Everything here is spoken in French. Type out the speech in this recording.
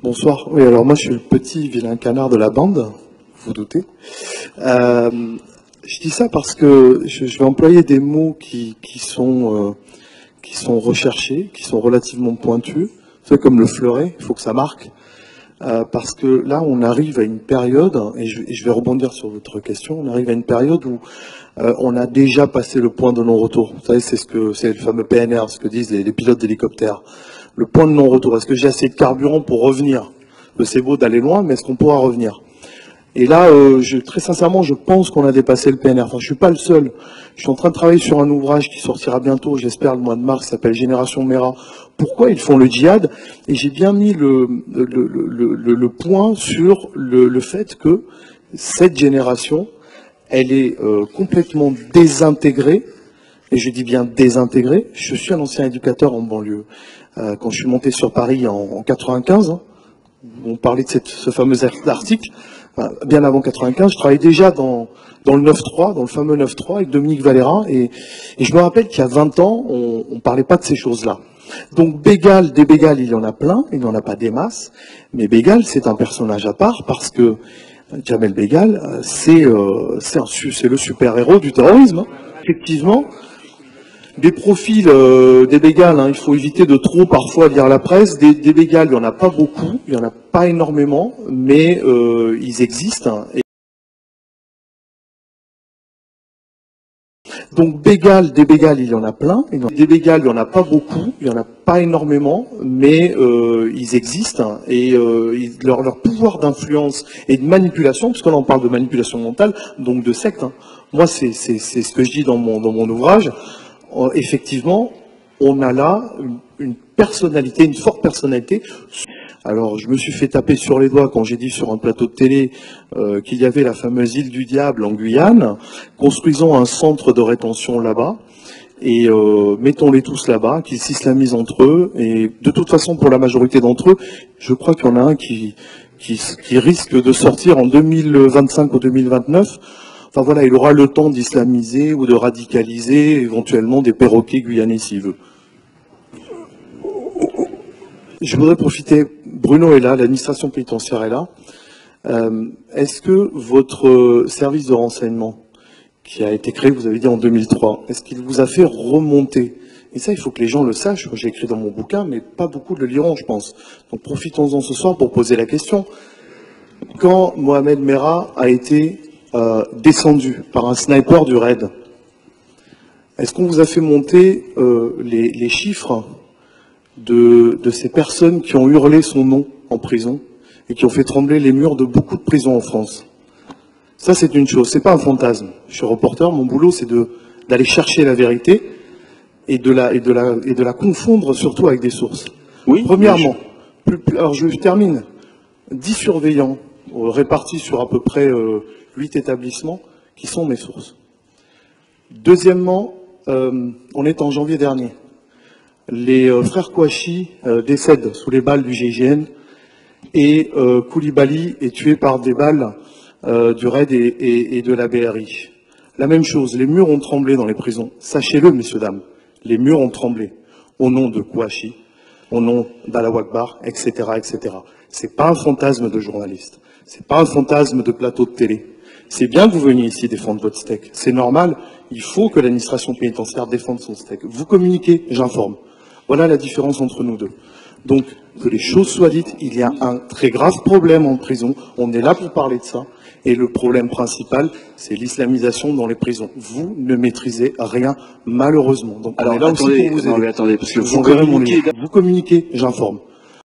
Bonsoir. Oui, alors moi je suis le petit vilain canard de la bande, vous vous doutez. Je dis ça parce que je vais employer des mots qui sont recherchés, qui sont relativement pointus. C'est comme le fleuret, il faut que ça marque. Parce que là, on arrive à une période, et je vais rebondir sur votre question, on arrive à une période où on a déjà passé le point de non-retour. Vous savez, c'est le fameux PNR, ce que disent les pilotes d'hélicoptères. Le point de non-retour. Est-ce que j'ai assez de carburant pour revenir? C'est beau d'aller loin, mais est-ce qu'on pourra revenir? Et là, très sincèrement, je pense qu'on a dépassé le PNR. Enfin, je suis pas le seul. Je suis en train de travailler sur un ouvrage qui sortira bientôt, j'espère le mois de mars, qui s'appelle Génération Mera. Pourquoi ils font le djihad? Et j'ai bien mis le point sur le fait que cette génération, elle est complètement désintégrée. Et je dis bien désintégrée. Je suis un ancien éducateur en banlieue. Quand je suis monté sur Paris en 95, hein, on parlait de ce fameux article. Bien avant 95, je travaillais déjà dans le 9-3, dans le fameux 9-3 avec Dominique Valera, et je me rappelle qu'il y a 20 ans, on parlait pas de ces choses-là. Donc Bégal, des Bégal, il y en a plein, il n'y en a pas des masses, mais Bégal, c'est un personnage à part parce que Jamel Bégal, c'est le super-héros du terrorisme. Hein. Effectivement, des profils des Bégales, hein, il faut éviter de trop parfois lire la presse. Des Bégales, il n'y en a pas beaucoup, il n'y en a pas énormément, mais ils existent. Hein. Donc Bégales, des Bégales, il y en a plein. Des Bégales, il n'y en a pas beaucoup, il n'y en a pas énormément, mais ils existent. Hein. Et leur pouvoir d'influence et de manipulation, puisqu'on en parle de manipulation mentale, donc de secte. Hein. Moi, c'est ce que je dis dans mon ouvrage. Effectivement, on a là une personnalité, une forte personnalité. Alors, je me suis fait taper sur les doigts quand j'ai dit sur un plateau de télé qu'il y avait la fameuse île du Diable en Guyane. Construisons un centre de rétention là-bas et mettons-les tous là-bas, qu'ils s'islamisent entre eux. Et de toute façon, pour la majorité d'entre eux, je crois qu'il y en a un qui risque de sortir en 2025 ou 2029. Enfin voilà, il aura le temps d'islamiser ou de radicaliser éventuellement des perroquets guyanais s'il veut. Je voudrais profiter, Bruno est là, l'administration pénitentiaire est là. Est-ce que votre service de renseignement, qui a été créé, vous avez dit en 2003, est-ce qu'il vous a fait remonter? Et ça, il faut que les gens le sachent, j'ai écrit dans mon bouquin, mais pas beaucoup le liront, je pense. Donc profitons-en ce soir pour poser la question. Quand Mohamed Merah a été descendu par un sniper du raid, est-ce qu'on vous a fait monter les chiffres de ces personnes qui ont hurlé son nom en prison et qui ont fait trembler les murs de beaucoup de prisons en France? Ça, c'est une chose, c'est pas un fantasme. Je suis reporter, mon boulot, c'est d'aller chercher la vérité et de la confondre surtout avec des sources. Oui. Premièrement, alors je termine, 10 surveillants répartis sur à peu près 8 établissements qui sont mes sources. Deuxièmement, on est en janvier dernier. Les frères Kouachi décèdent sous les balles du GIGN et Koulibaly est tué par des balles du RAID et de la BRI. La même chose, les murs ont tremblé dans les prisons. Sachez-le, messieurs, dames, les murs ont tremblé au nom de Kouachi, au nom d'Allahu Akbar, etc., etc. C'est pas un fantasme de journaliste, c'est pas un fantasme de plateau de télé. C'est bien que vous veniez ici défendre votre steak. C'est normal, il faut que l'administration pénitentiaire défende son steak. Vous communiquez, j'informe. Voilà la différence entre nous deux. Donc, que les choses soient dites, il y a un très grave problème en prison. On est là pour parler de ça. Et le problème principal, c'est l'islamisation dans les prisons. Vous ne maîtrisez rien, malheureusement. Donc, alors, on est là aussi pour vous aider. Attendez, parce que vous communiquez, j'informe.